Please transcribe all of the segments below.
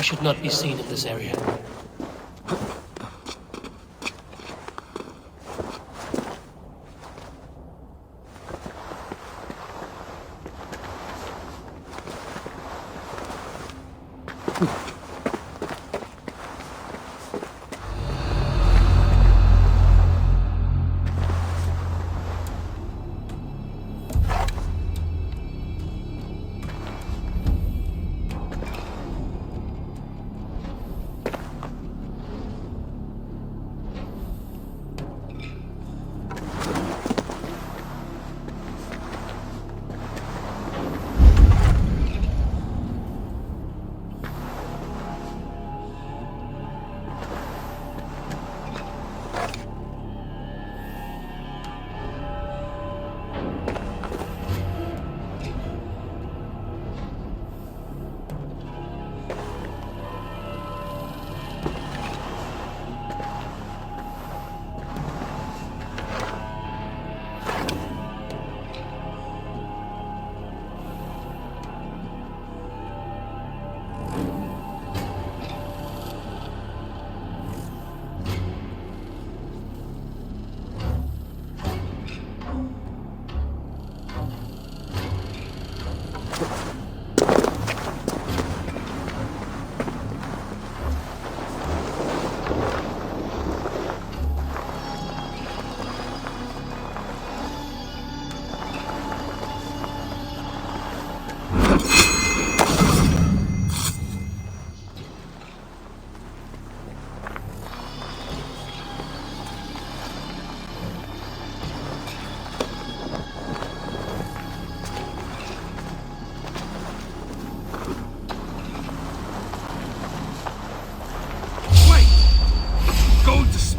I should not be seen in this area.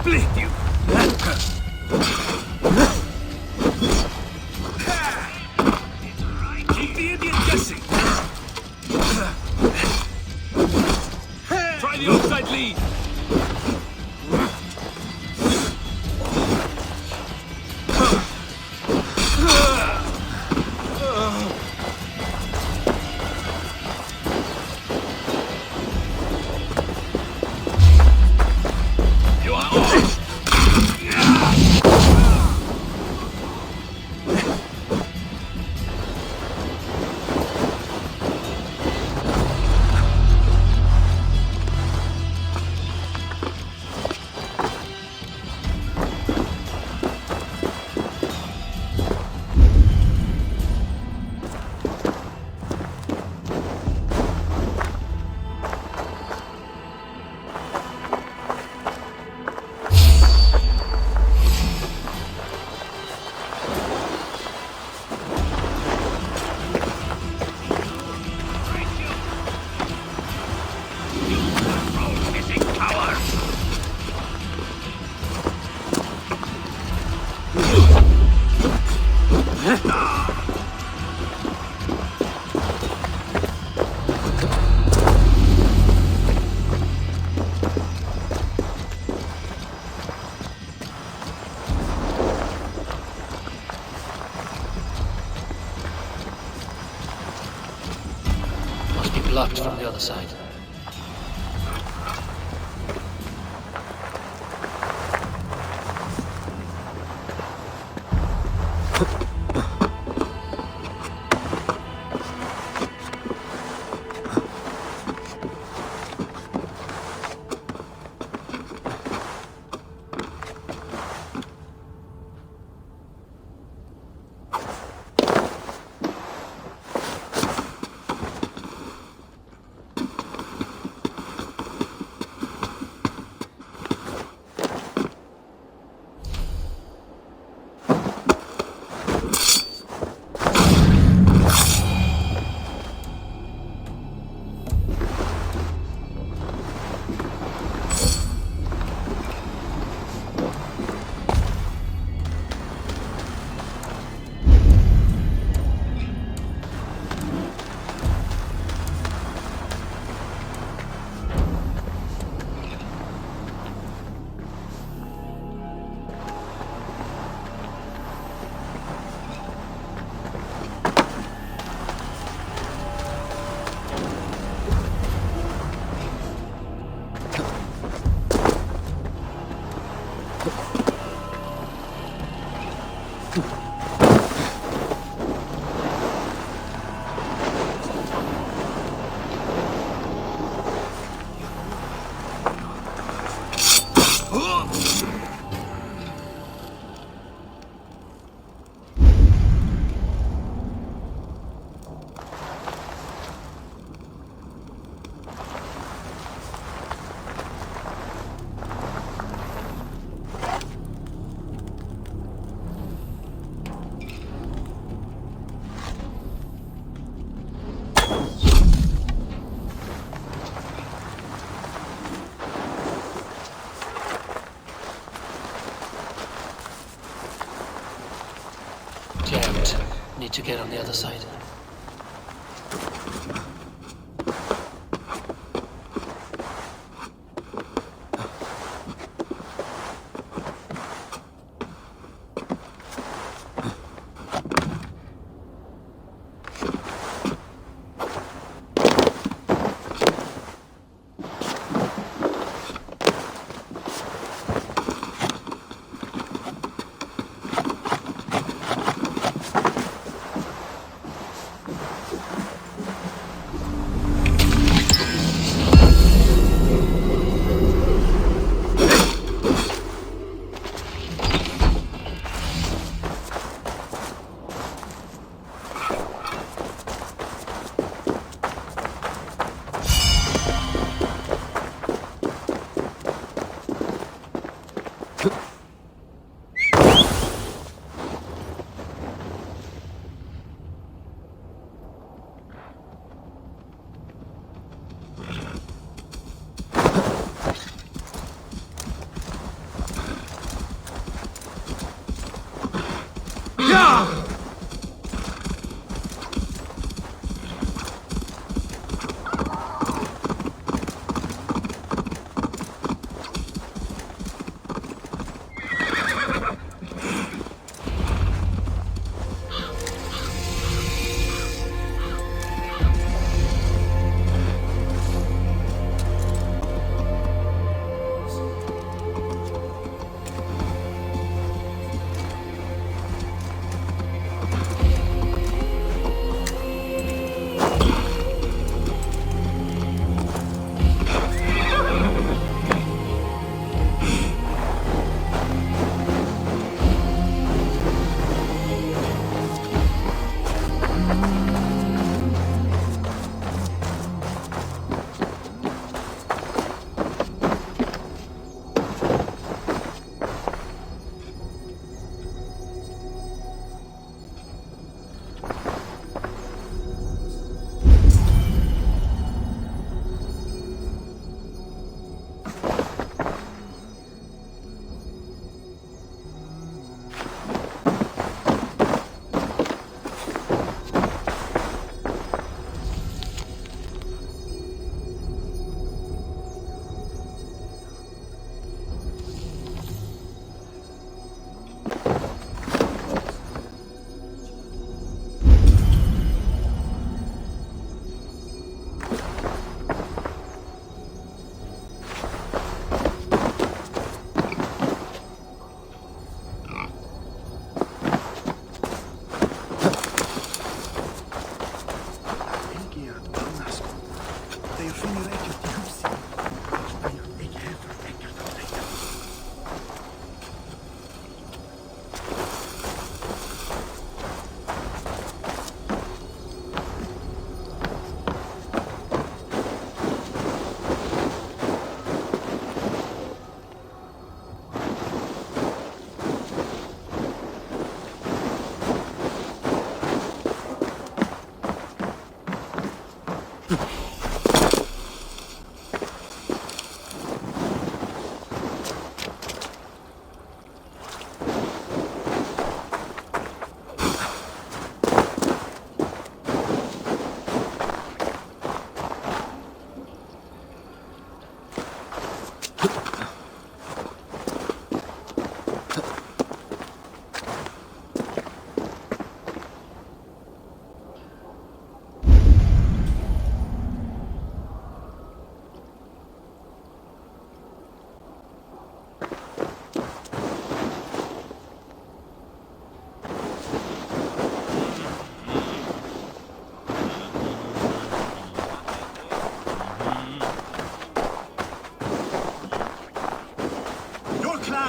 Split you! Keep the idiot guessing! Try the offside lead! Blocked from the other side. Need to get on the other side.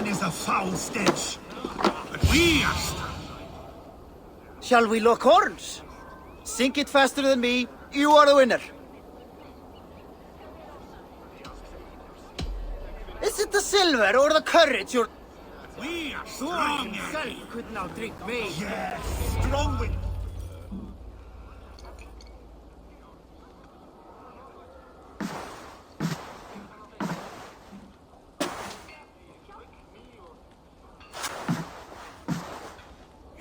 Is a foul stench, but we are Shall we lock horns? Sink it faster than me. You are the winner. Is it the silver or the courage you're... We are strong. himself could now drink me. Yes, strong with.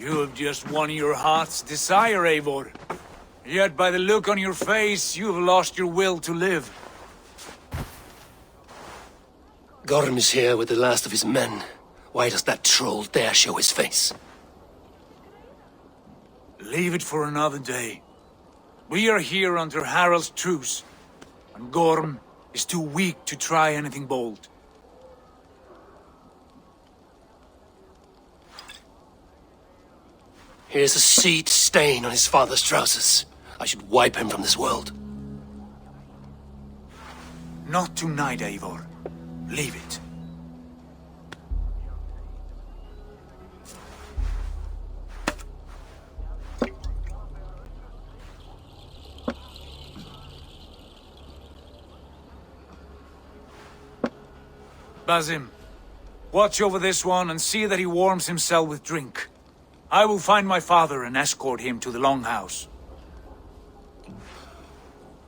You have just won your heart's desire, Eivor. Yet by the look on your face, you have lost your will to live. Gorm is here with the last of his men. Why does that troll dare show his face? Leave it for another day. We are here under Harald's truce, and Gorm is too weak to try anything bold. Here's a seed stain on his father's trousers. I should wipe him from this world. Not tonight, Eivor. Leave it. Basim, watch over this one and see that he warms himself with drink. I will find my father and escort him to the Longhouse.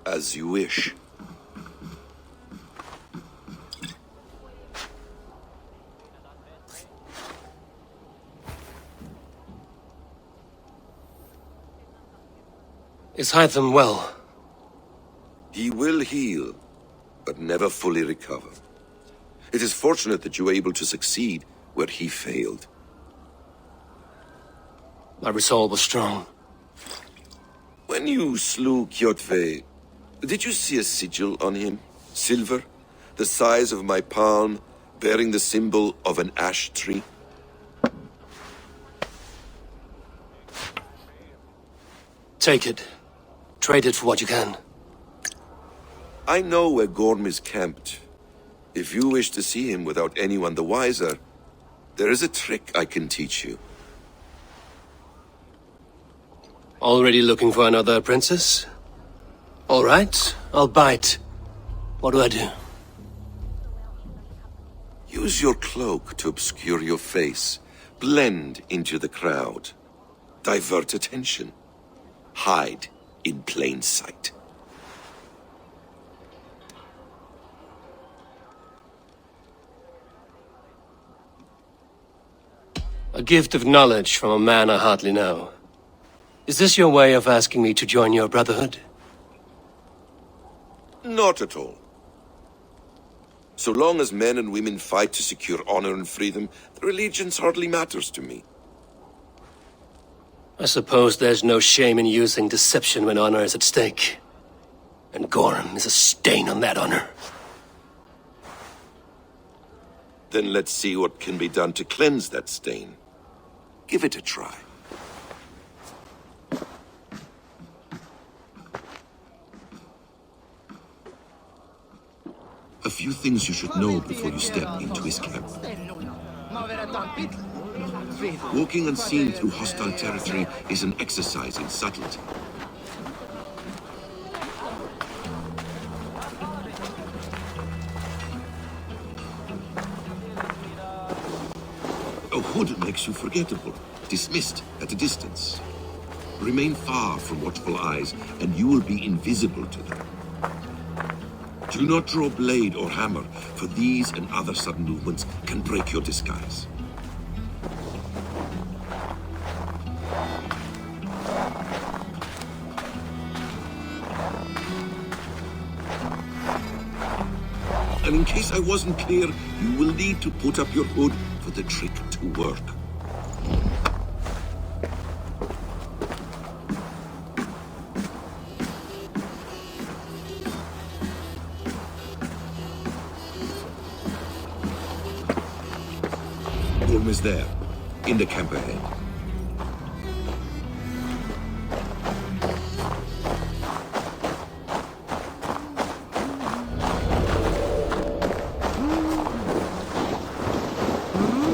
As you wish. Is Hytham well? He will heal, but never fully recover. It is fortunate that you were able to succeed where he failed. My resolve was strong. When you slew Kjotve, did you see a sigil on him? Silver, the size of my palm, bearing the symbol of an ash tree? Take it. Trade it for what you can. I know where Gorm is camped. If you wish to see him without anyone the wiser, there is a trick I can teach you. Already looking for another princess? All right, I'll bite. What do I do? Use your cloak to obscure your face. Blend into the crowd. Divert attention. Hide in plain sight. A gift of knowledge from a man I hardly know. Is this your way of asking me to join your brotherhood? Not at all. So long as men and women fight to secure honor and freedom, their allegiance hardly matters to me. I suppose there's no shame in using deception when honor is at stake. And Gorm is a stain on that honor. Then let's see what can be done to cleanse that stain. Give it a try. A few things you should know before you step into his camp. Walking unseen through hostile territory is an exercise in subtlety. A hood makes you forgettable, dismissed at a distance. Remain far from watchful eyes, and you will be invisible to them. Do not draw blade or hammer, for these and other sudden movements can break your disguise. And in case I wasn't clear, you will need to put up your hood for the trick to work. Gorm is there, in the camp ahead.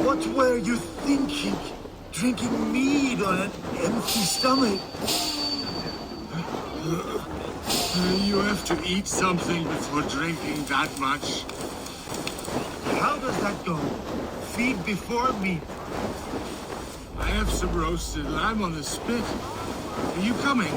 What were you thinking? Drinking mead on an empty stomach? You have to eat something before drinking that much. How does that go? Feed before meat. I have some roasted lamb on the spit. Are you coming?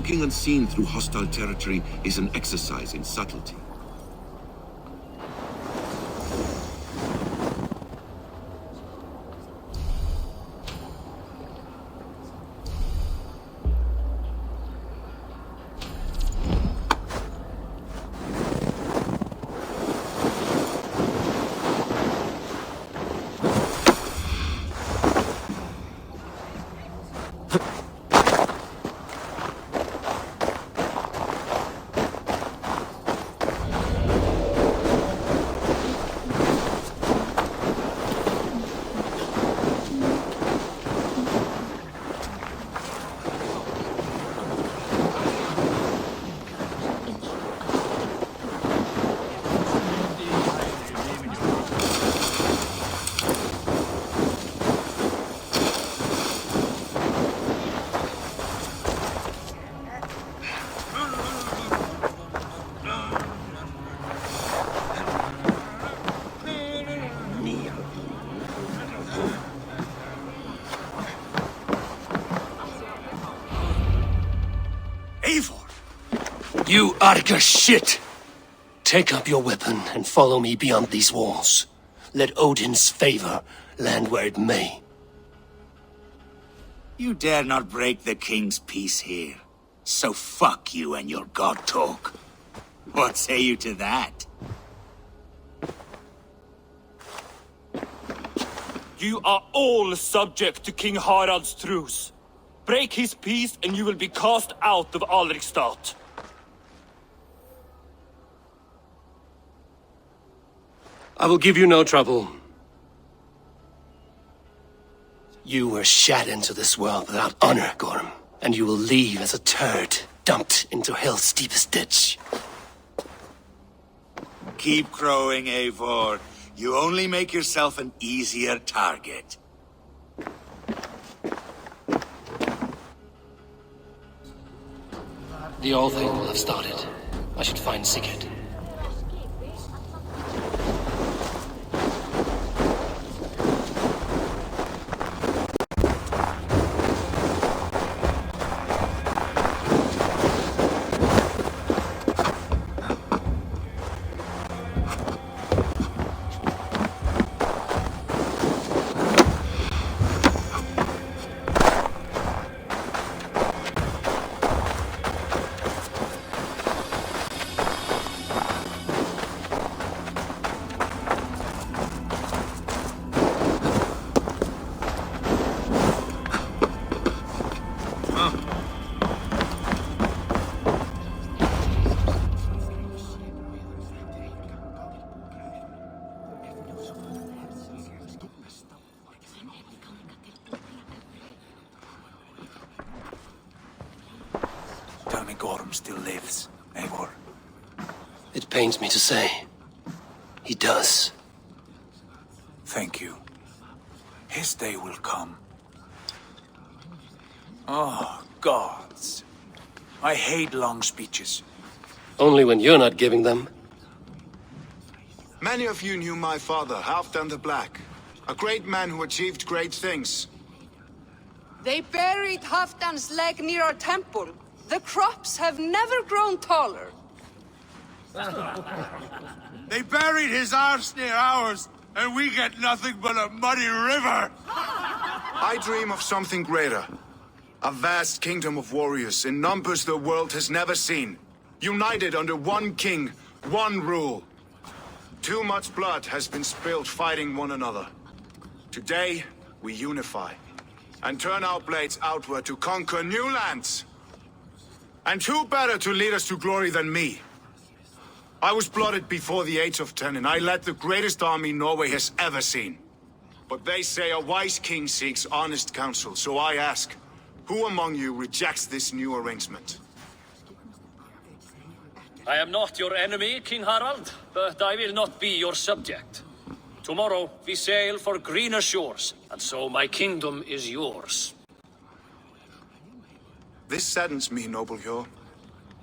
Walking unseen through hostile territory is an exercise in subtlety. You Arga shit! Take up your weapon and follow me beyond these walls. Let Odin's favor land where it may. You dare not break the king's peace here. So fuck you and your god talk. What say you to that? You are all subject to King Harald's truce. Break his peace and you will be cast out of Alrikstad. I will give you no trouble. You were shat into this world without honor, Gorm, and you will leave as a turd dumped into hell's deepest ditch. Keep crowing, Eivor. You only make yourself an easier target. The All Thing will have started. I should find Sigurd. Tell me Gorm still lives, Eivor. It pains me to say. He does. Thank you. His day will come. Oh, gods. I hate long speeches. Only when you're not giving them. Many of you knew my father, Halfdan the Black. A great man who achieved great things. They buried Halfdan's leg near our temple. The crops have never grown taller. They buried his arse near ours, and we get nothing but a muddy river! I dream of something greater. A vast kingdom of warriors in numbers the world has never seen. United under one king, one rule. Too much blood has been spilled fighting one another. Today, we unify. And turn our blades outward to conquer new lands. And who better to lead us to glory than me? I was blooded before the age of 10, and I led the greatest army Norway has ever seen. But they say a wise king seeks honest counsel, so I ask, who among you rejects this new arrangement? I am not your enemy, King Harald, but I will not be your subject. Tomorrow we sail for greener shores, and so my kingdom is yours. This saddens me, noble Hjor.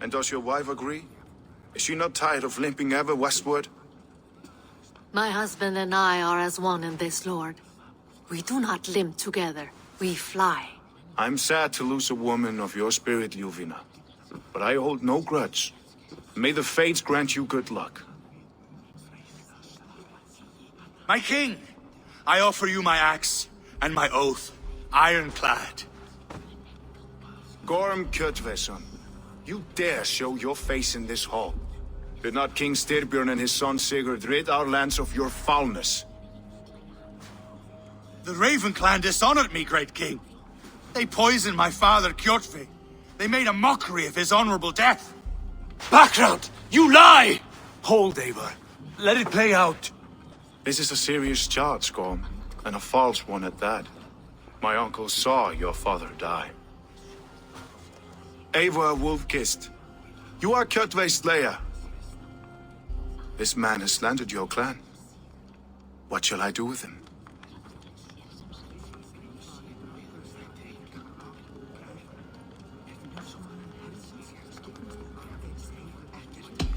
And does your wife agree? Is she not tired of limping ever westward? My husband and I are as one in this, Lord. We do not limp together, we fly. I'm sad to lose a woman of your spirit, Ljuvina. but I hold no grudge. May the fates grant you good luck. My king, I offer you my axe and my oath, ironclad. Gorm Kjotveson, you dare show your face in this hall. Did not King Styrbjörn and his son Sigurd rid our lands of your foulness? The Raven clan dishonored me, great king. They poisoned my father, Kjotve. They made a mockery of his honorable death. Background! You lie! Hold, Eivor. Let it play out. This is a serious charge, Gorm, and a false one at that. My uncle saw your father die. Eivor Wolf-Kissed, you are Kjotve's slayer. This man has slandered your clan. What shall I do with him?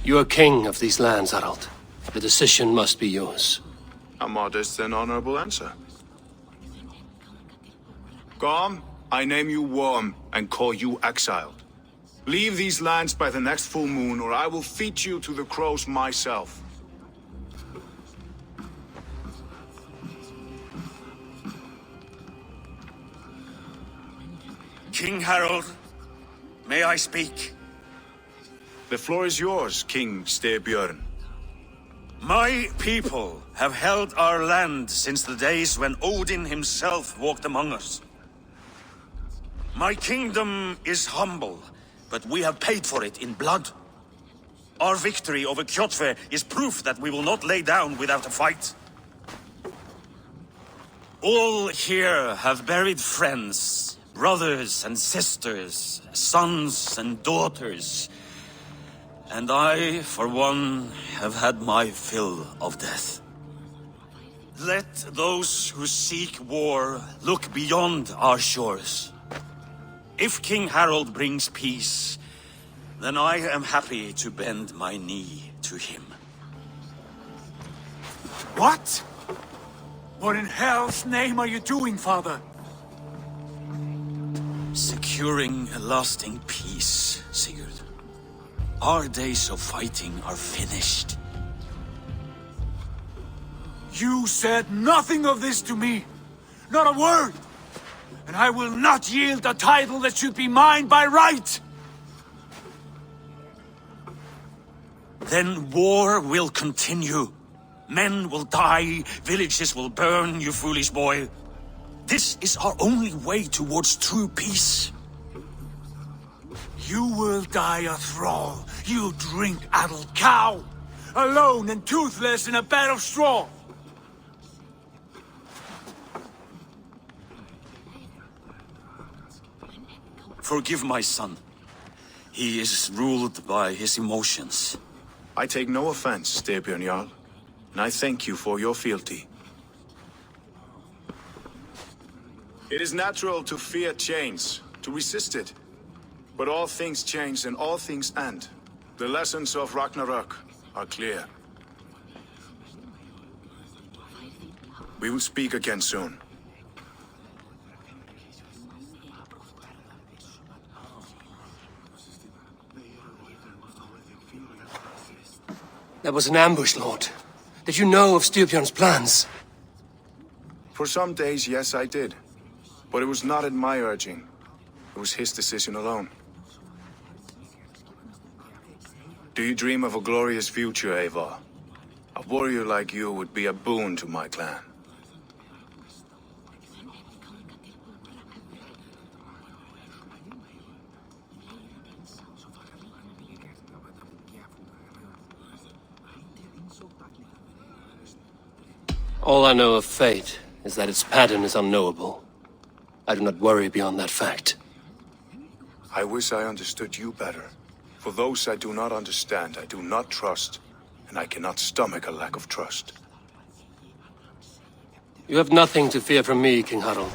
You are king of these lands, Harald. The decision must be yours. A modest and honorable answer. Gorm, I name you Worm and call you exiled. Leave these lands by the next full moon, or I will feed you to the crows myself. King Harald, may I speak? The floor is yours, King Styrbjörn. My people have held our land since the days when Odin himself walked among us. My kingdom is humble, but we have paid for it in blood. Our victory over Kjotve is proof that we will not lay down without a fight. All here have buried friends, brothers and sisters, sons and daughters. And I, for one, have had my fill of death. Let those who seek war look beyond our shores. If King Harald brings peace, then I am happy to bend my knee to him. What? What in hell's name are you doing, father? Securing a lasting peace, Sigurd. Our days of fighting are finished. You said nothing of this to me. Not a word. And I will not yield a title that should be mine by right. Then war will continue. Men will die, villages will burn, you foolish boy. This is our only way towards true peace. You will die a thrall, you drink-addled cow! Alone and toothless in a bed of straw! Forgive my son. He is ruled by his emotions. I take no offense, Styrbjörn Jarl, and I thank you for your fealty. It is natural to fear change, to resist it. But all things change and all things end. The lessons of Ragnarök are clear. We will speak again soon. That was an ambush, Lord. Did you know of Styrbjörn's plans? For some days, yes, I did. But it was not at my urging. It was his decision alone. Do you dream of a glorious future, Eivor? A warrior like you would be a boon to my clan. All I know of fate is that its pattern is unknowable. I do not worry beyond that fact. I wish I understood you better. For those I do not understand, I do not trust, and I cannot stomach a lack of trust. You have nothing to fear from me, King Harald.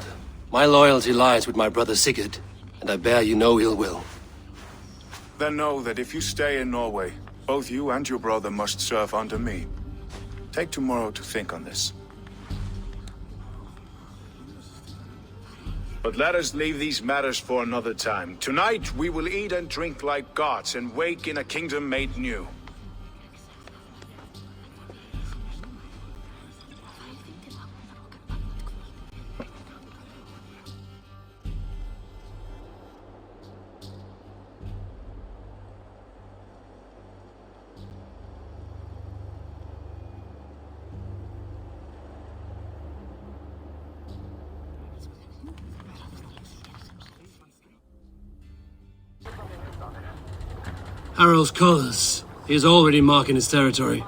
My loyalty lies with my brother Sigurd, and I bear you no ill will. Then know that if you stay in Norway, both you and your brother must serve under me. Take tomorrow to think on this. But let us leave these matters for another time. Tonight, we will eat and drink like gods and wake in a kingdom made new. Harald's colours. He is already marking his territory.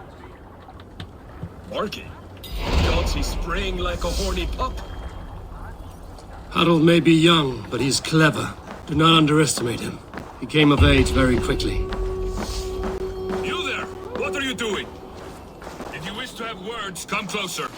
Marking? Don't he spraying like a horny pup? Harald may be young, but he's clever. Do not underestimate him. He came of age very quickly. You there! What are you doing? If you wish to have words, come closer.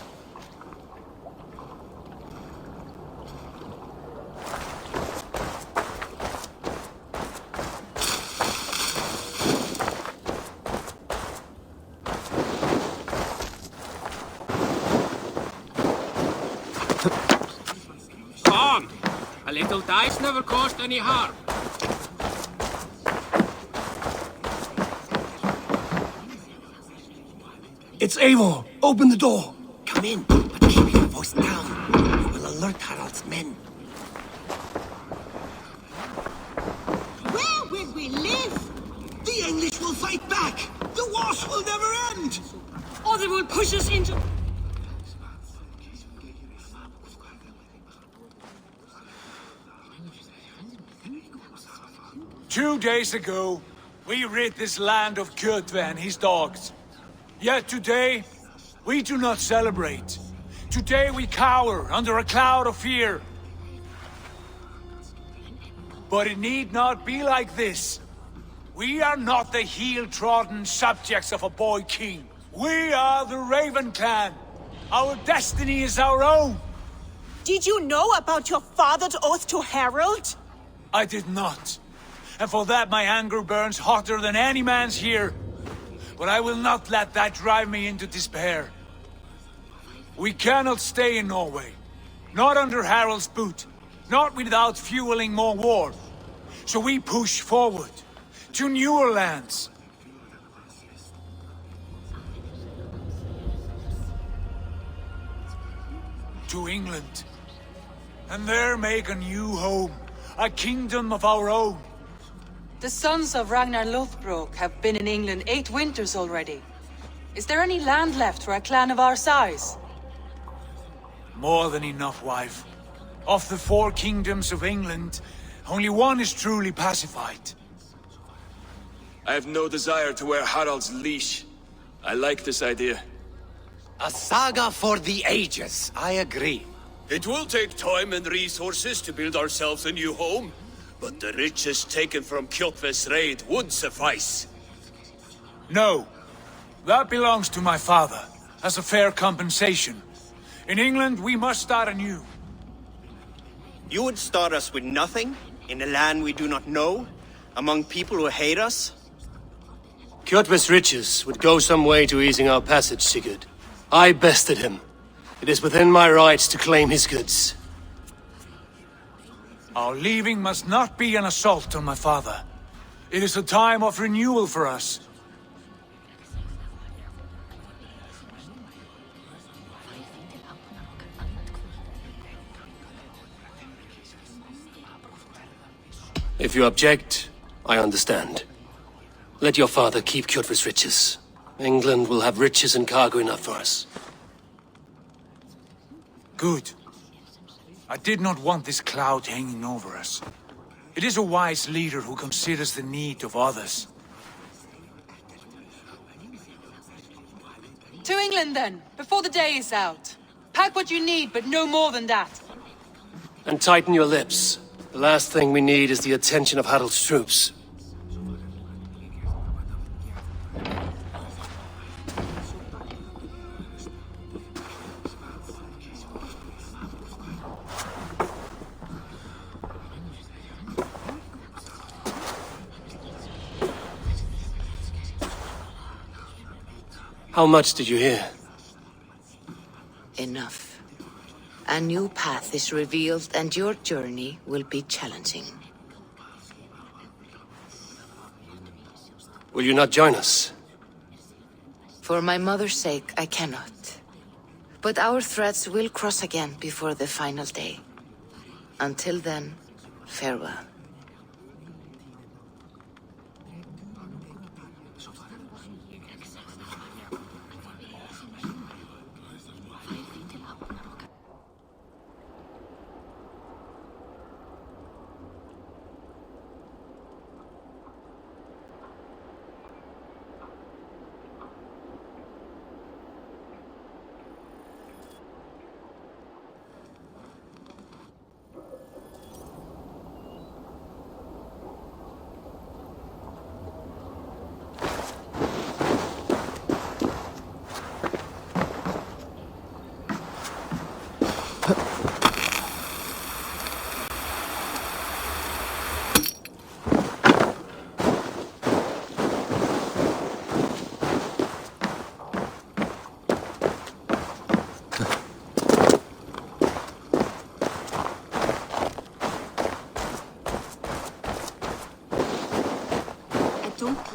Come! A little dice never caused any harm. It's Eivor! Open the door! Come in, but keep your voice down. You will alert Harald's men. Where will we live? The English will fight back! The wars will never end! Or they will push us into... 2 days ago, we rid this land of Kjotve and his dogs. Yet today, we do not celebrate. Today we cower under a cloud of fear. But it need not be like this. We are not the heel-trodden subjects of a boy king. We are the Raven clan. Our destiny is our own. Did you know about your father's oath to Harald? I did not. And for that my anger burns hotter than any man's here. But I will not let that drive me into despair. We cannot stay in Norway. Not under Harald's boot. Not without fueling more war. So we push forward. To newer lands. To England. And there make a new home. A kingdom of our own. The sons of Ragnar Lothbrok have been in England 8 winters already. Is there any land left for a clan of our size? More than enough, wife. Of the 4 kingdoms of England, only one is truly pacified. I have no desire to wear Harald's leash. I like this idea. A saga for the ages, I agree. It will take time and resources to build ourselves a new home, but the riches taken from Kjotve's raid would suffice. No. That belongs to my father, as a fair compensation. In England, we must start anew. You would start us with nothing? In a land we do not know? Among people who hate us? Kjotve's riches would go some way to easing our passage, Sigurd. I bested him. It is within my rights to claim his goods. Our leaving must not be an assault on my father. It is a time of renewal for us. If you object, I understand. Let your father keep Kjotve's riches. England will have riches and cargo enough for us. Good. I did not want this cloud hanging over us. It is a wise leader who considers the need of others. To England then, before the day is out. Pack what you need, but no more than that. And tighten your lips. The last thing we need is the attention of Harald's troops. How much did you hear? Enough. A new path is revealed and your journey will be challenging. Will you not join us? For my mother's sake, I cannot. But our threads will cross again before the final day. Until then, farewell.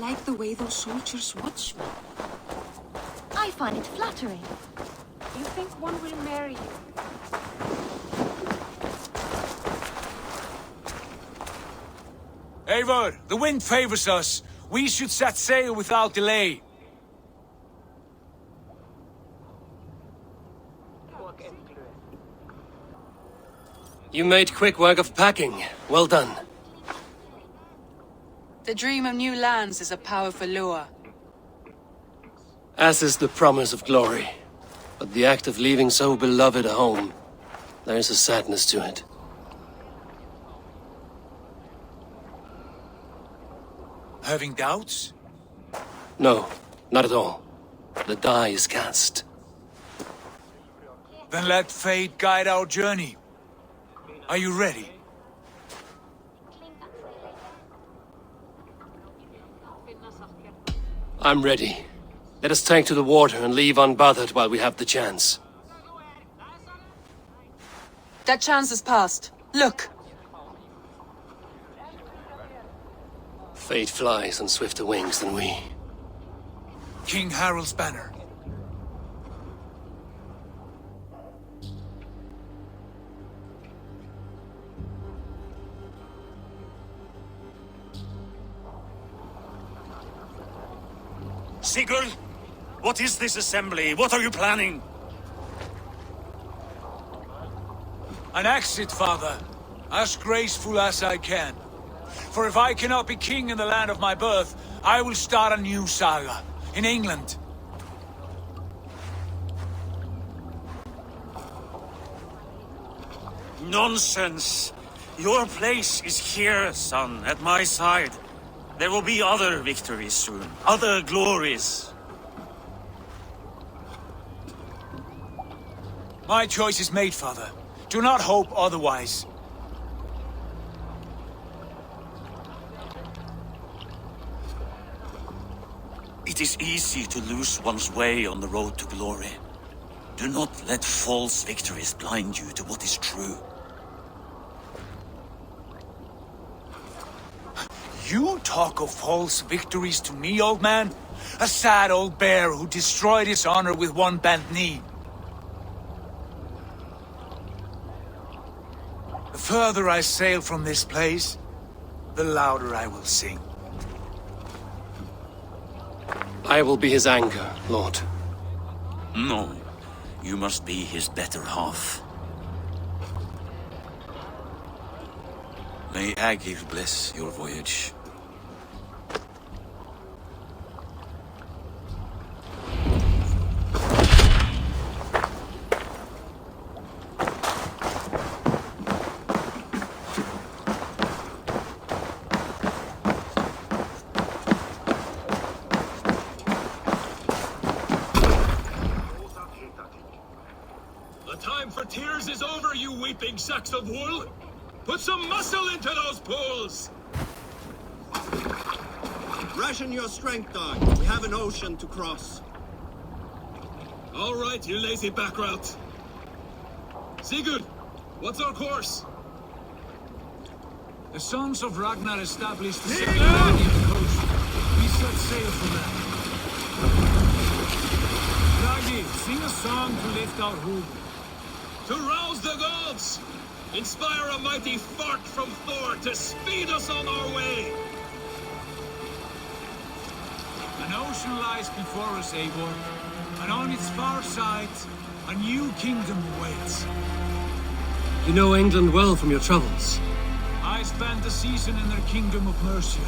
Like the way those soldiers watch me. I find it flattering. You think one will marry you? Eivor, the wind favors us. We should set sail without delay. You made quick work of packing. Well done. The dream of new lands is a powerful lure. As is the promise of glory. But the act of leaving so beloved a home, there is a sadness to it. Having doubts? No, not at all. The die is cast. Then let fate guide our journey. Are you ready? I'm ready. Let us take to the water and leave unbothered while we have the chance. That chance is past. Look! Fate flies on swifter wings than we. King Harald's banner. Sigurd, what is this assembly? What are you planning? An exit, father. As graceful as I can. For if I cannot be king in the land of my birth, I will start a new saga. In England. Nonsense. Your place is here, son, at my side. There will be other victories soon, other glories. My choice is made, father. Do not hope otherwise. It is easy to lose one's way on the road to glory. Do not let false victories blind you to what is true. You talk of false victories to me, old man? A sad old bear who destroyed his honor with one bent knee. The further I sail from this place, the louder I will sing. I will be his anchor, Lord. No, you must be his better half. May Agir bless your voyage. The time for tears is over, you weeping sacks of wool! Put some muscle into those pools! Ration your strength, dog. We have an ocean to cross. All right, you lazy backrout. Sigurd, what's our course? The sons of Ragnar established the Scandinavian coast. We set sail for that. Raggi, sing a song to lift our hood. To rouse the gods! Inspire a mighty fart from Thor to speed us on our way! An ocean lies before us, Eivor, and on its far side, a new kingdom awaits. You know England well from your travels. I spent a season in their kingdom of Mercia,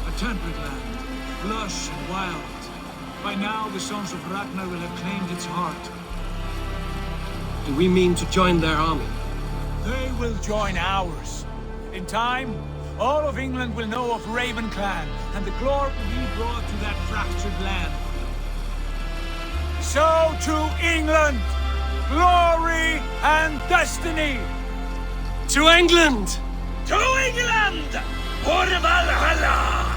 a temperate land, lush and wild. By now, the sons of Ragnar will have claimed its heart. Do we mean to join their army? They will join ours. In time, all of England will know of Raven Clan and the glory we brought to that fractured land. So to England, glory and destiny! To England! To England! For Valhalla!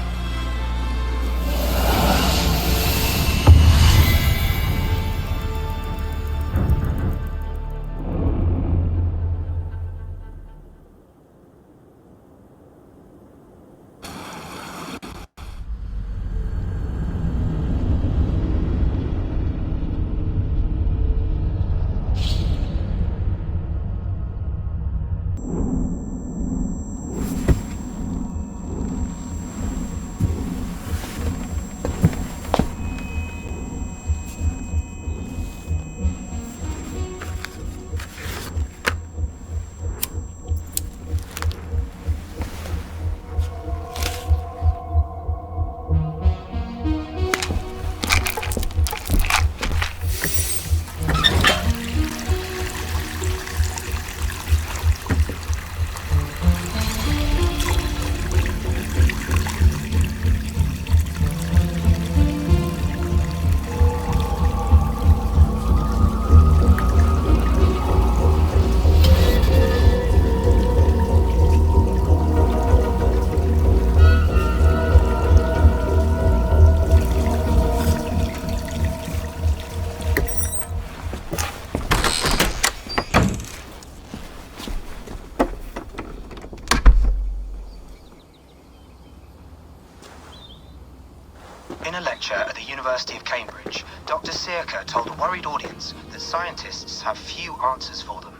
In a lecture at the University of Cambridge, Dr. Sirka told a worried audience that scientists have few answers for them.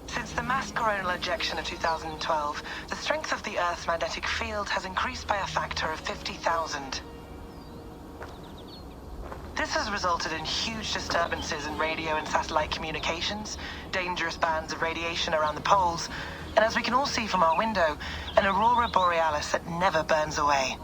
Since the mass coronal ejection of 2012, the strength of the Earth's magnetic field has increased by a factor of 50,000. This has resulted in huge disturbances in radio and satellite communications, dangerous bands of radiation around the poles, and as we can all see from our window, an aurora borealis that never burns away.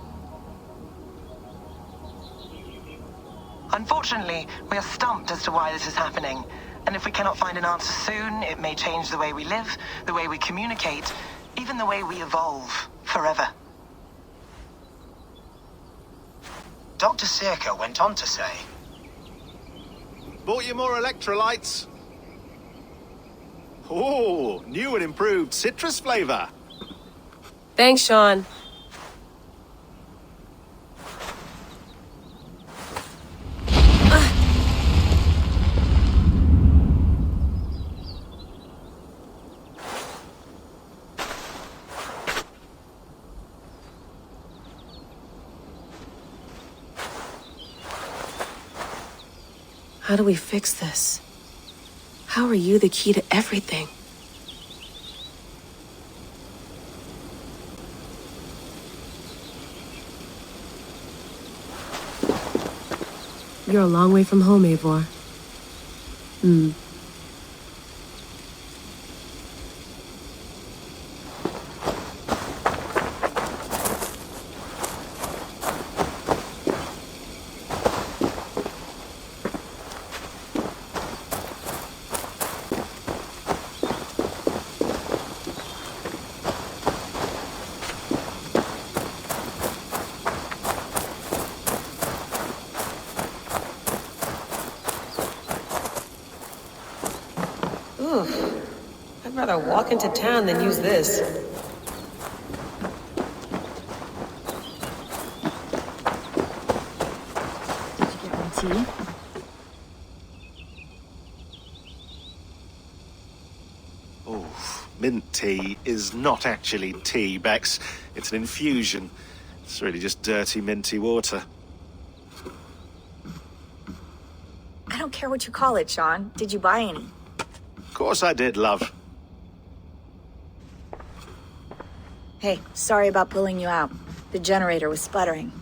Unfortunately, we are stumped as to why this is happening, and if we cannot find an answer soon, it may change the way we live, the way we communicate, even the way we evolve, forever. Dr. Sirka went on to say, "Bought you more electrolytes? Oh, new and improved citrus flavor." Thanks, Sean. How do we fix this? How are you the key to everything? You're a long way from home, Eivor. I'd rather walk into town than use this. Did you get my tea? mint tea is not actually tea, Bex. It's an infusion. It's really just dirty, minty water. I don't care what you call it, Sean. Did you buy any? Of course I did, love. Hey, sorry about pulling you out. The generator was sputtering.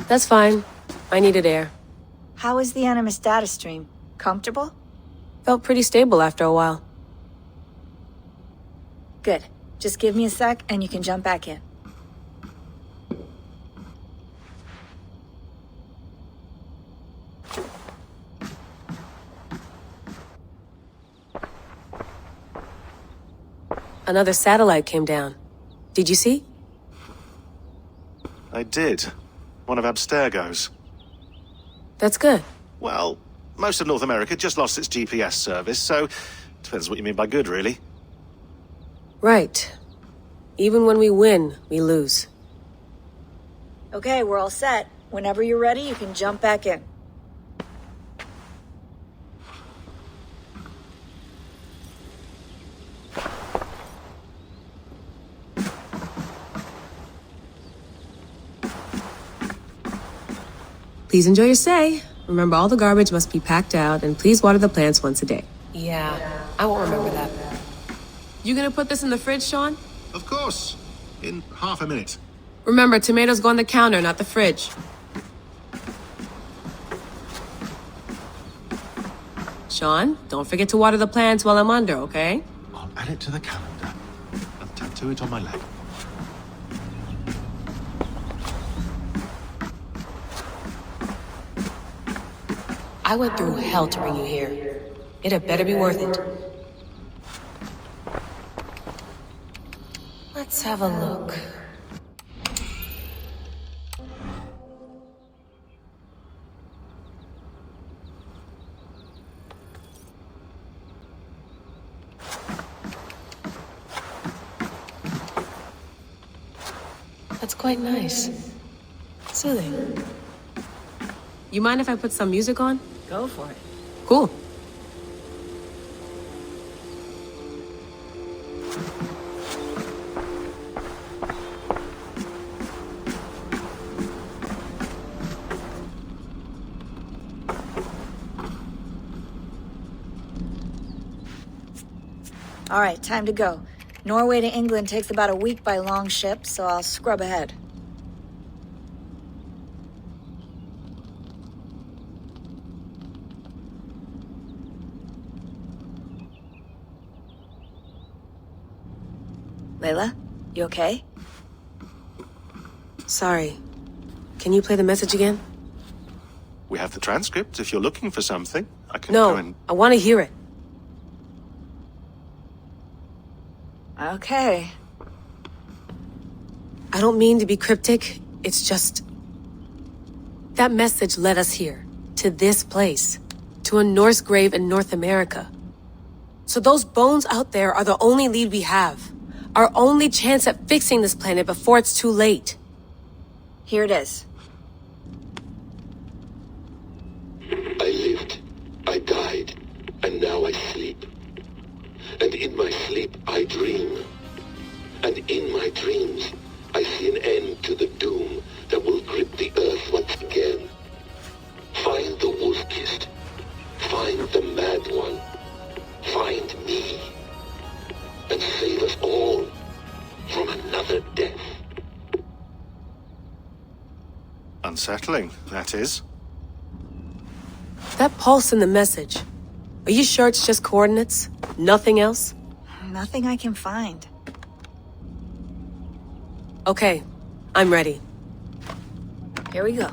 That's fine. I needed air. How was the Animus data stream? Comfortable? Felt pretty stable after a while. Good. Just give me a sec and you can jump back in. Another satellite came down. Did you see? I did. One of Abstergo's. That's good. Well, most of North America just lost its GPS service, so depends what you mean by good, really. Right. Even when we win, we lose. Okay, we're all set. Whenever you're ready, you can jump back in. Please enjoy your stay. Remember, all the garbage must be packed out, and please water the plants once a day. Yeah, I won't remember that. You gonna put this in the fridge, Sean? Of course. In half a minute. Remember, tomatoes go on the counter, not the fridge. Sean, don't forget to water the plants while I'm under, okay? I'll add it to the calendar and tattoo it on my leg. I went through hell to bring you here. It had better be worth it. Let's have a look. That's quite nice. Soothing. You mind if I put some music on? Go for it. Cool. All right, time to go. Norway to England takes about a week by long ship, so I'll scrub ahead. Layla, you okay? Sorry. Can you play the message again? We have the transcript. If you're looking for something, I can go and... No, I want to hear it. Okay. I don't mean to be cryptic. It's just... that message led us here. To this place. To a Norse grave in North America. So those bones out there are the only lead we have. Our only chance at fixing this planet before it's too late. Here it is. I lived, I died, and now I sleep. And in my sleep I dream. And in my dreams I see an end to the doom that will grip the earth once again. Find the wolf-kissed. Find the mad one. Find me. And save us all from another death. Unsettling, that is. That pulse in the message. Are you sure it's just coordinates? Nothing else? Nothing I can find. Okay, I'm ready. Here we go.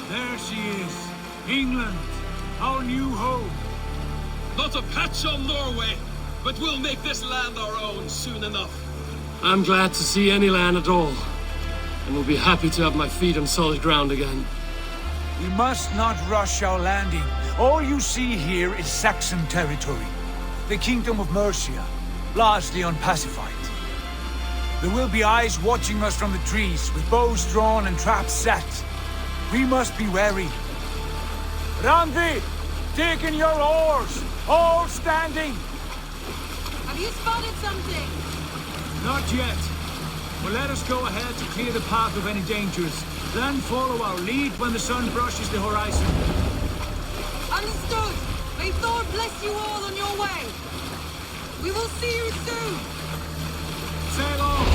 There she is. England, our new home. Not a patch on Norway, but we'll make this land our own soon enough. I'm glad to see any land at all, and will be happy to have my feet on solid ground again. We must not rush our landing. All you see here is Saxon territory. The Kingdom of Mercia, largely unpacified. There will be eyes watching us from the trees, with bows drawn and traps set. We must be wary. Randvi, take in your oars! All standing! Have you spotted something? Not yet. But let us go ahead to clear the path of any dangers. Then follow our lead when the sun brushes the horizon. Understood! May Thor bless you all on your way! We will see you soon! Sail on!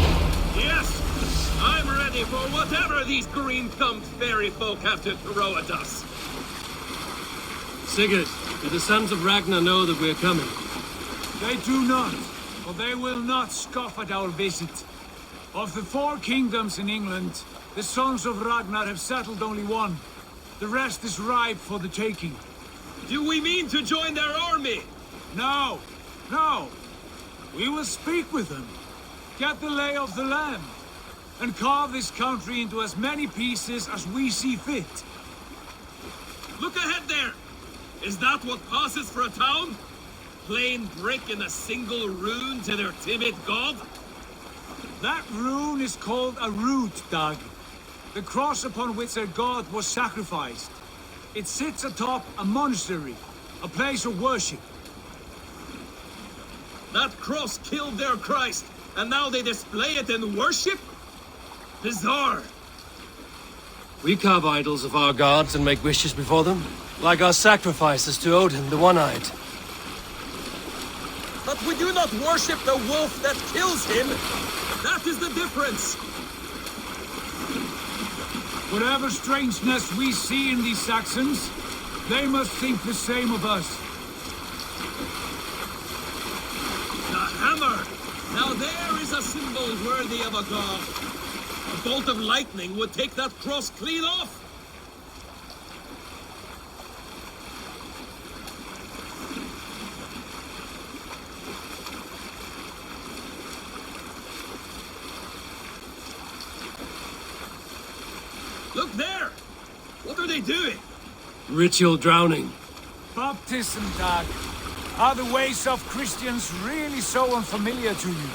Yes! I'm ready for whatever these green-thumbed fairy folk have to throw at us. Sigurd, do the sons of Ragnar know that we're coming? They do not, for they will not scoff at our visit. Of the 4 kingdoms in England, the sons of Ragnar have settled only one. The rest is ripe for the taking. Do we mean to join their army? No, no. We will speak with them, get the lay of the land, and carve this country into as many pieces as we see fit. Look ahead there! Is that what passes for a town? Plain brick and a single rune to their timid god? That rune is called a root, Dag. The cross upon which their god was sacrificed. It sits atop a monastery, a place of worship. That cross killed their Christ, and now they display it in worship? Bizarre. We carve idols of our gods and make wishes before them, like our sacrifices to Odin, the One-Eyed. But we do not worship the wolf that kills him. That is the difference. Whatever strangeness we see in these Saxons, they must think the same of us. The hammer! Now there is a symbol worthy of a god. A bolt of lightning would take that cross clean off. Look there! What are they doing? Ritual drowning. Baptism, Dag. Are the ways of Christians really so unfamiliar to you?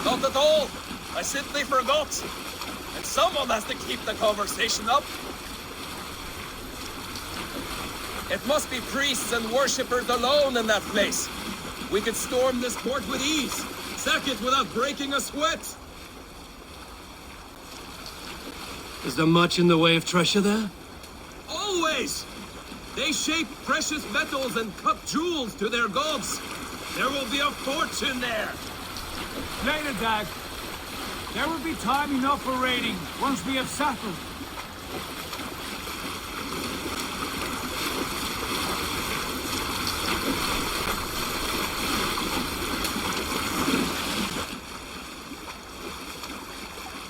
Not at all. I simply forgot. And someone has to keep the conversation up. It must be priests and worshippers alone in that place. We could storm this port with ease. Sack it without breaking a sweat. Is there much in the way of treasure there? Always! They shape precious metals and cut jewels to their gods. There will be a fortune there. Later, Dag. There will be time enough for raiding once we have settled.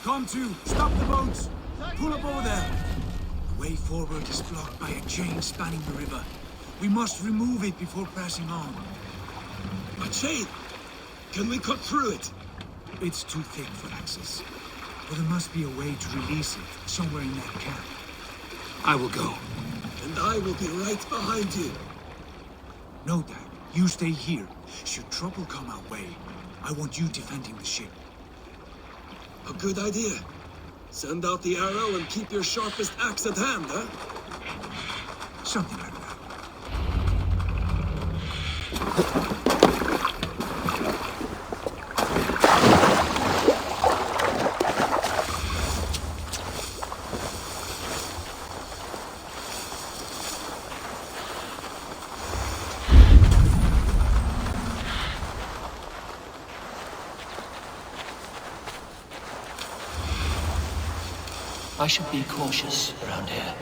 Come to, stop the boats. Pull up over there. The way forward is blocked by a chain spanning the river. We must remove it before pressing on. A chain? Can we cut through it? It's too thick for access. But there must be a way to release it, somewhere in that camp. I will go. And I will be right behind you. No, Dag. You stay here. Should trouble come our way, I want you defending the ship. A good idea. Send out the arrow and keep your sharpest axe at hand, huh? Something like that. I should be cautious around here.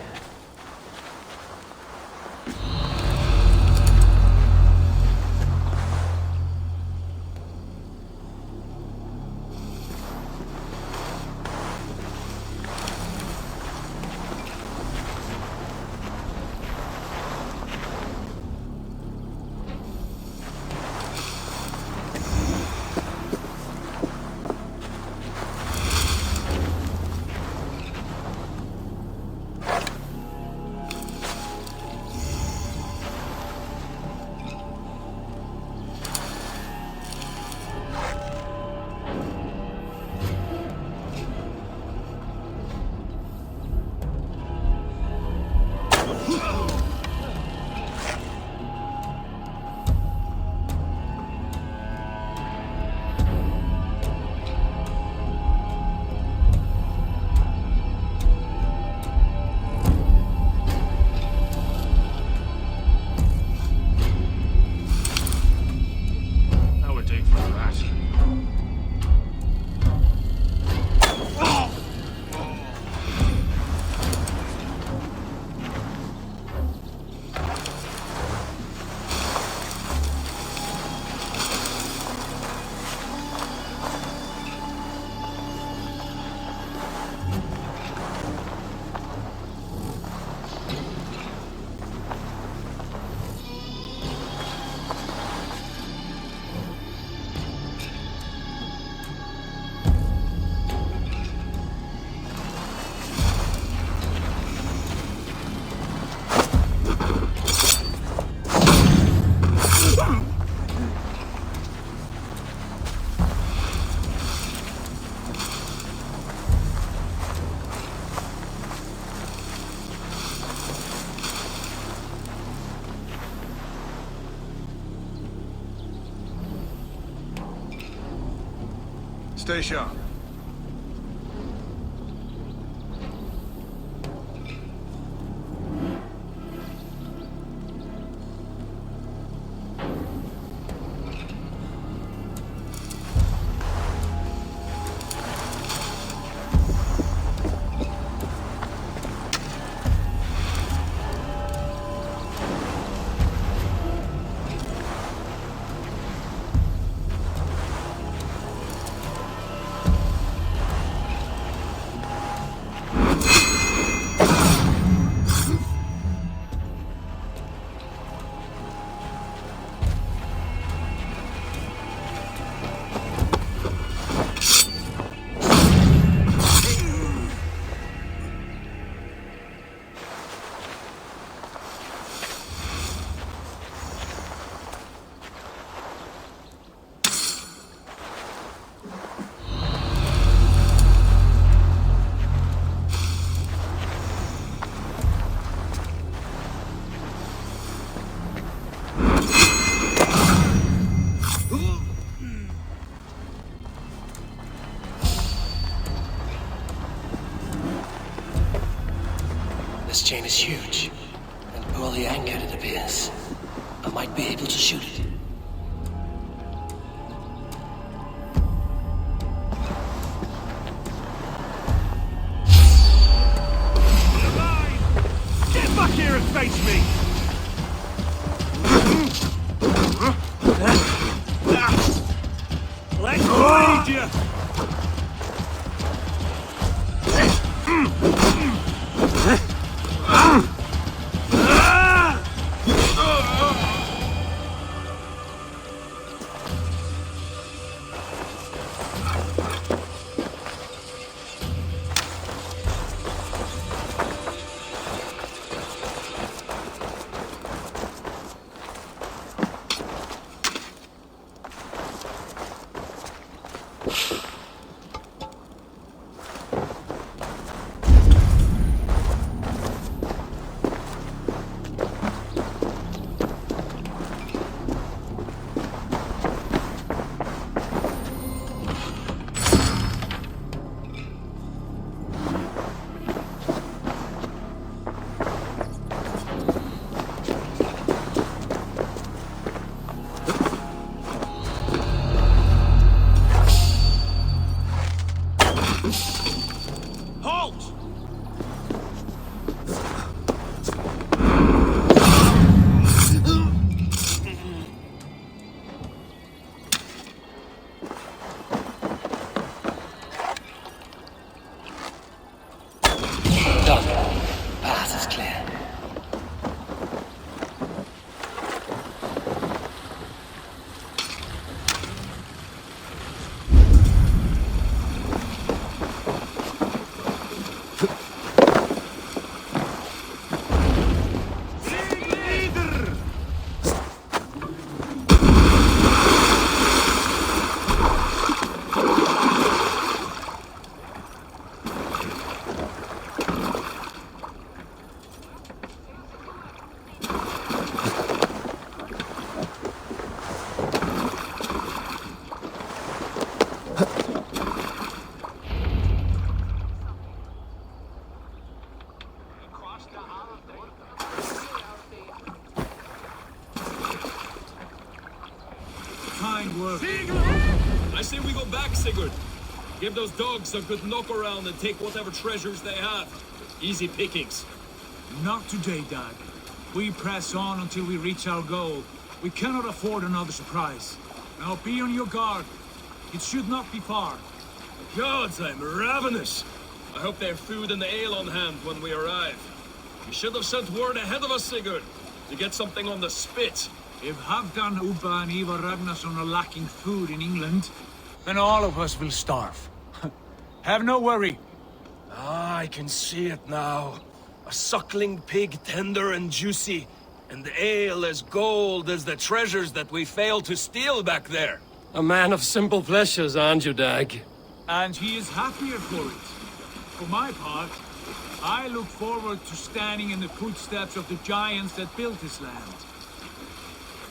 Stay sharp. This chain is huge, and poorly anchored it appears. I might be able to shoot it. Get back here and face me! Let's bleed you! I say we go back, Sigurd. Give those dogs a good knock around and take whatever treasures they have. Easy pickings. Not today, Dag. We press on until we reach our goal. We cannot afford another surprise. Now be on your guard. It should not be far. Gods, I'm ravenous. I hope they have food and the ale on hand when we arrive. You should have sent word ahead of us, Sigurd, to get something on the spit. If Halfdan, Ubba and Ivar Ragnarsson are lacking food in England, then all of us will starve. Have no worry. Ah, I can see it now. A suckling pig, tender and juicy, and the ale as gold as the treasures that we failed to steal back there. A man of simple pleasures, aren't you, Dag? And he is happier for it. For my part, I look forward to standing in the footsteps of the giants that built this land.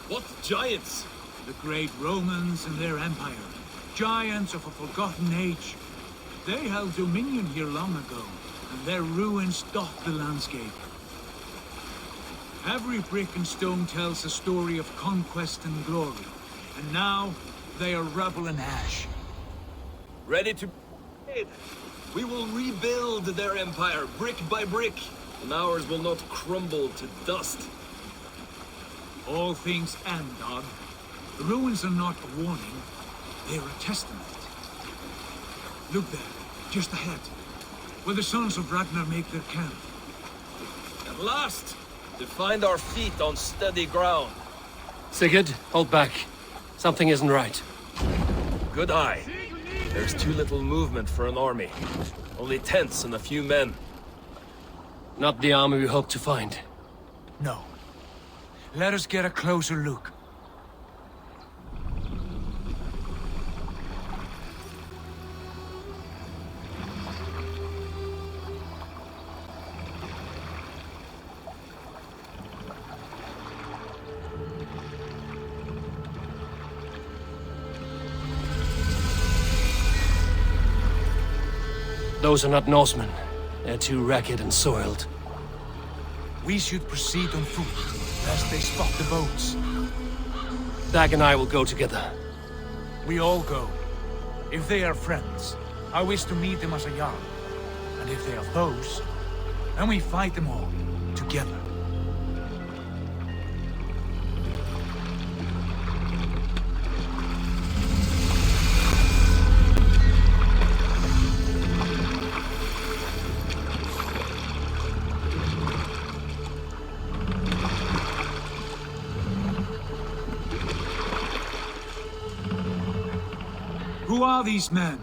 What giants? The great Romans and their empire. Giants of a forgotten age. They held dominion here long ago, and their ruins dot the landscape. Every brick and stone tells a story of conquest and glory, and now they are rubble and ash. Ready to... We will rebuild their empire brick by brick, and ours will not crumble to dust. All things end, Dodd. The ruins are not a warning, they are a testament. Look there, just ahead, where the sons of Ragnar make their camp. At last, to find our feet on steady ground. Sigurd, hold back. Something isn't right. Good eye. There's too little movement for an army. Only tents and a few men. Not the army we hoped to find. No. Let us get a closer look. Those are not Norsemen. They're too ragged and soiled. We should proceed on foot, lest they spot the boats. Dag and I will go together. We all go. If they are friends, I wish to meet them as a yarn. And if they are foes, then we fight them all, together. Who are these men?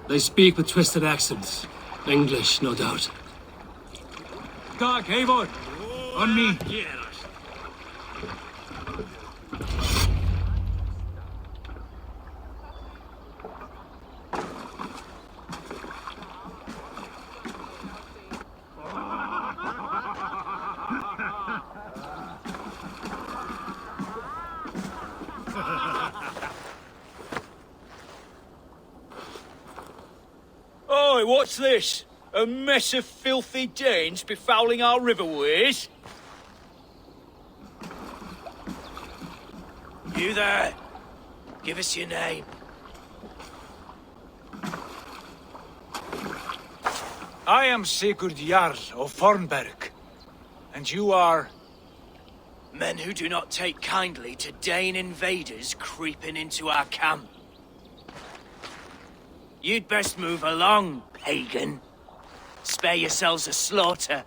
They speak with twisted accents. English, no doubt. Dag, Eivor! On me! Oi, what's this? A mess of filthy Danes befouling our riverways? You there! Give us your name. I am Sigurd Jarl of Fornberg. And you are... Men who do not take kindly to Dane invaders creeping into our camp. You'd best move along, pagan. Spare yourselves a slaughter.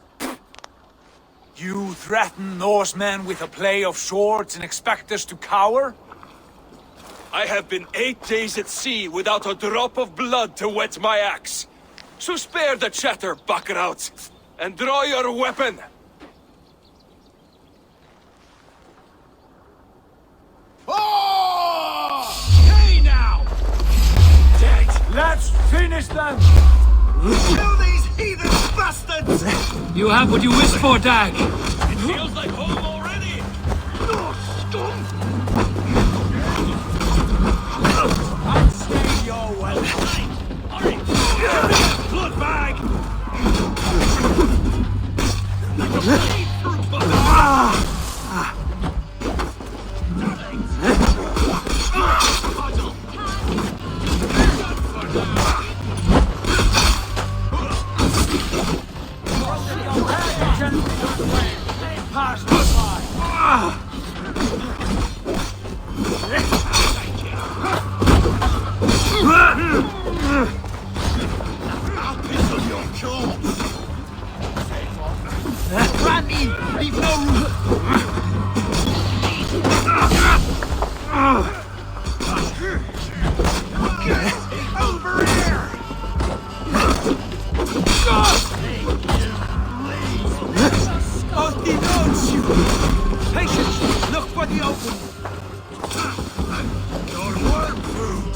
You threaten Norsemen with a play of swords and expect us to cower? I have been 8 days at sea without a drop of blood to wet my axe. So spare the chatter, buckerouts, and draw your weapon. Hey now! Dead! Let's finish them! Kill these heathen bastards! You have what you wished for, Dag! It feels like home already! I'd say you're welcome. Blood bag! Patience! Look for the open! Your worm food!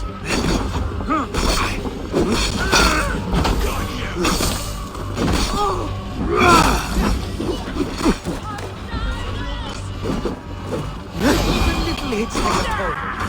Even little hits like a total.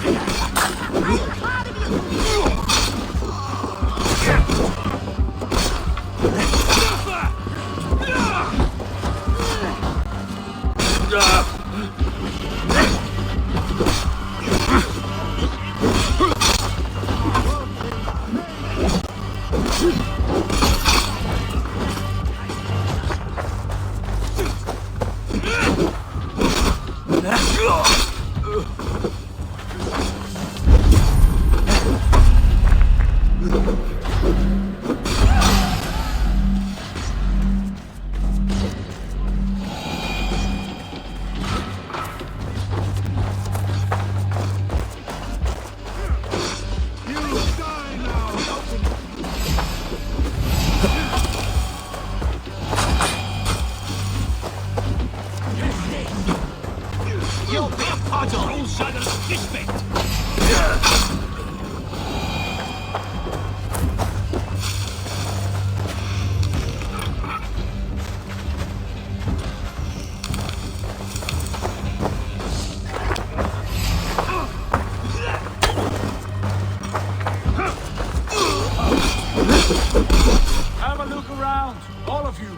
Have a look around, all of you.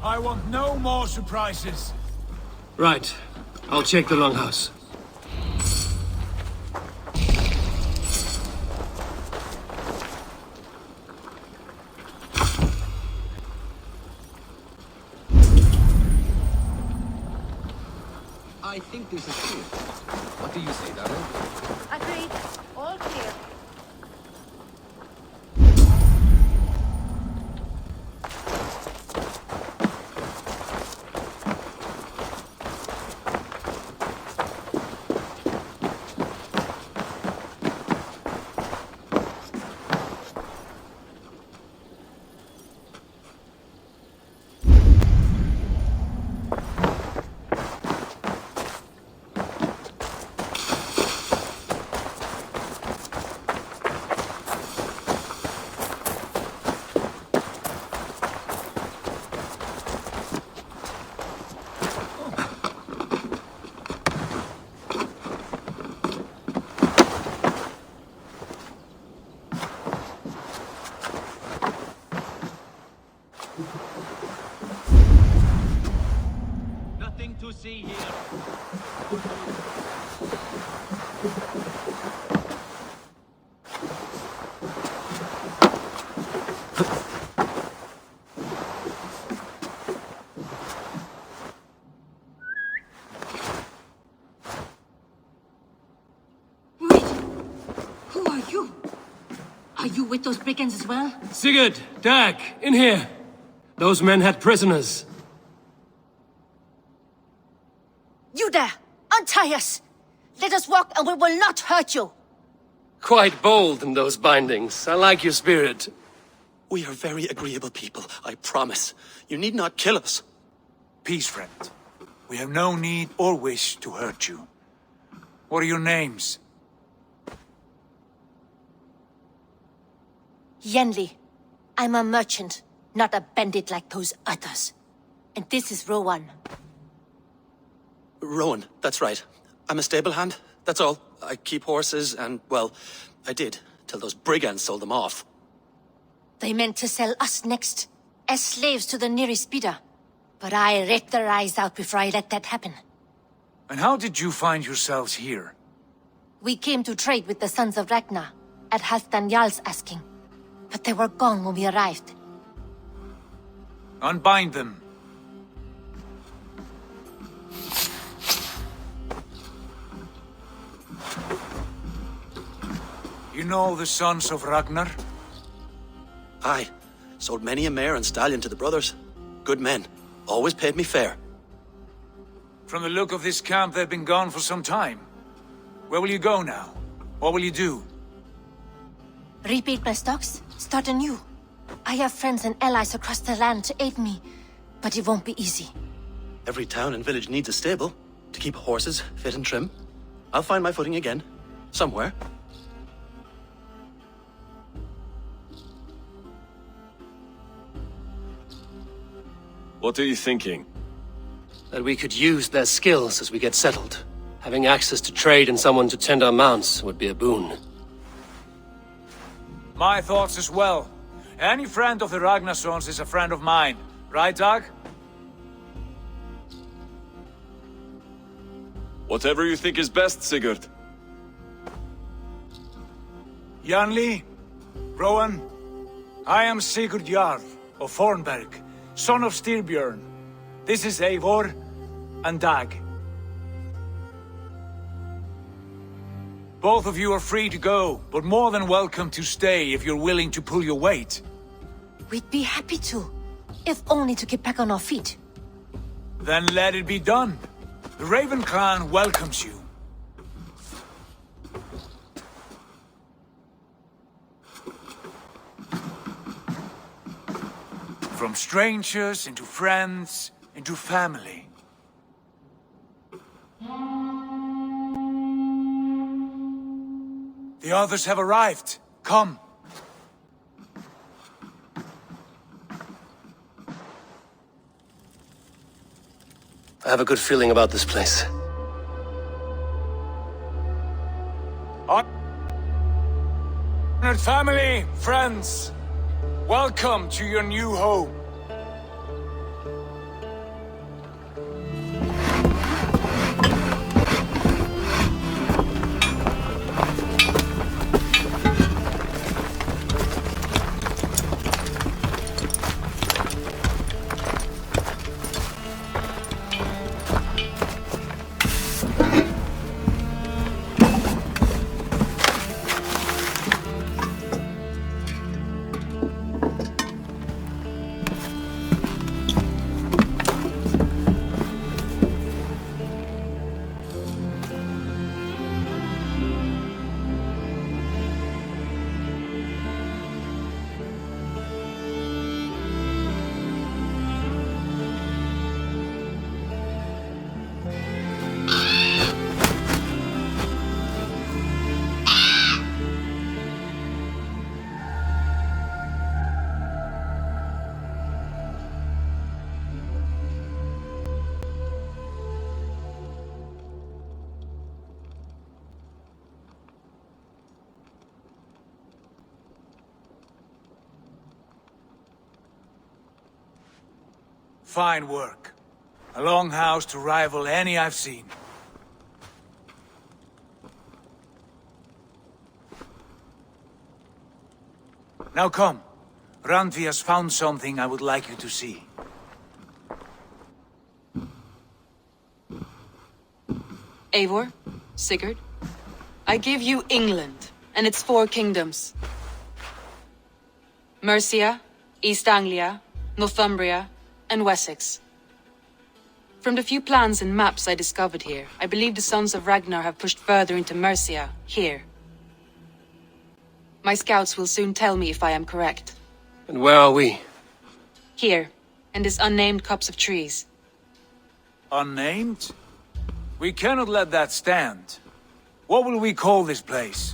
I want no more surprises. Right. I'll check the longhouse. I think this is clear. What do you say, Darrell? Agreed. All clear. Nothing to see here. Who are you? Are you with those brigands as well? Sigurd! Dag! In here! Those men had prisoners. You there! Untie us! Let us walk and we will not hurt you! Quite bold in those bindings. I like your spirit. We are very agreeable people, I promise. You need not kill us. Peace, friend. We have no need or wish to hurt you. What are your names? Yenli. I'm a merchant, not a bandit like those others. And this is Rowan. Rowan, that's right. I'm a stable hand, that's all. I keep horses and, well, I did, till those brigands sold them off. They meant to sell us next, as slaves to the nearest bidder. But I ripped their eyes out before I let that happen. And how did you find yourselves here? We came to trade with the Sons of Ragnar, at Halfdan Jarl's asking. But they were gone when we arrived. Unbind them. You know the Sons of Ragnar? Aye. Sold many a mare and stallion to the brothers. Good men. Always paid me fair. From the look of this camp, they've been gone for some time. Where will you go now? What will you do? Rebuild my stocks, start anew. I have friends and allies across the land to aid me, but it won't be easy. Every town and village needs a stable to keep horses fit and trim. I'll find my footing again. Somewhere. What are you thinking? That we could use their skills as we get settled. Having access to trade and someone to tend our mounts would be a boon. My thoughts as well. Any friend of the Ragnarsons is a friend of mine. Right, Dag? Whatever you think is best, Sigurd. Yanli? Rowan? I am Sigurd Jarl of Fornberg, son of Styrbjörn. This is Eivor and Dag. Both of you are free to go, but more than welcome to stay if you're willing to pull your weight. We'd be happy to, if only to get back on our feet. Then let it be done. The Raven clan welcomes you. From strangers into friends, into family. The others have arrived. Come. I have a good feeling about this place. Honored family, friends, welcome to your new home. Fine work. A longhouse to rival any I've seen. Now come. Randvi has found something I would like you to see. Eivor, Sigurd, I give you England and its 4 kingdoms. Mercia, East Anglia, Northumbria, and Wessex. From the few plans and maps I discovered here, I believe the Sons of Ragnar have pushed further into Mercia, here. My scouts will soon tell me if I am correct. And where are we? Here, in this unnamed copse of trees. Unnamed? We cannot let that stand. What will we call this place?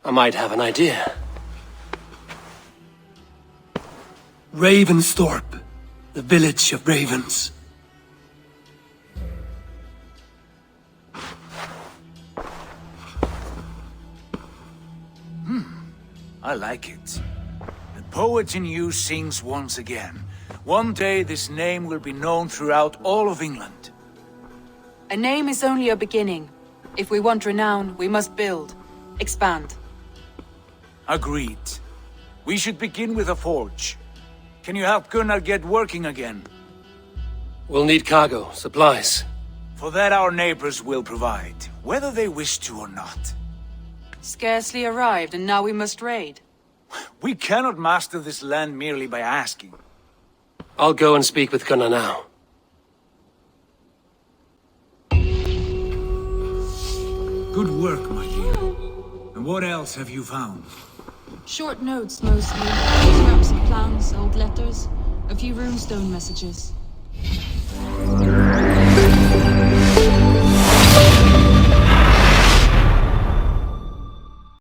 I might have an idea. Ravensthorpe, the village of ravens. I like it. The poet in you sings once again. One day this name will be known throughout all of England. A name is only a beginning. If we want renown, we must build, expand. Agreed. We should begin with a forge. Can you help Gunnar get working again? We'll need cargo, supplies. For that our neighbors will provide, whether they wish to or not. Scarcely arrived, and now we must raid. We cannot master this land merely by asking. I'll go and speak with Gunnar now. Good work, my dear. And what else have you found? Short notes, mostly. Scraps of plans, old letters, a few runestone messages.